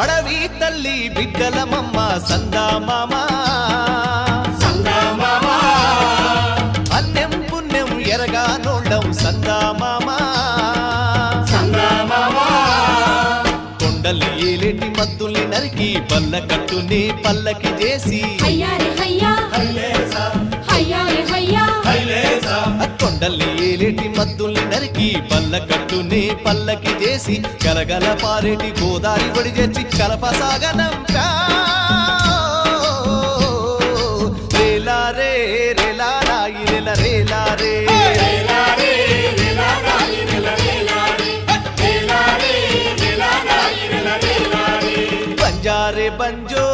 అడవి తల్లి బిడ్డలమమ్మ సందా మామ అన్యం పుణ్యం ఎరగా నోళ్ళం సందా మామ కొండల్ని ఏలేటి మద్దుల్ని నరికి పల్ల కట్టుని పల్లకి చేసి కొండల్ని ఏలేటి మద్దుల్ని నరికి పల్ల కట్టుని పల్లకి చేసి గలగల పారేటి గోదారి బడి చేర్చి కలపసాగనంపా రేలా రే రేలా రాయి రేల రేలా రే బంజారే బంజో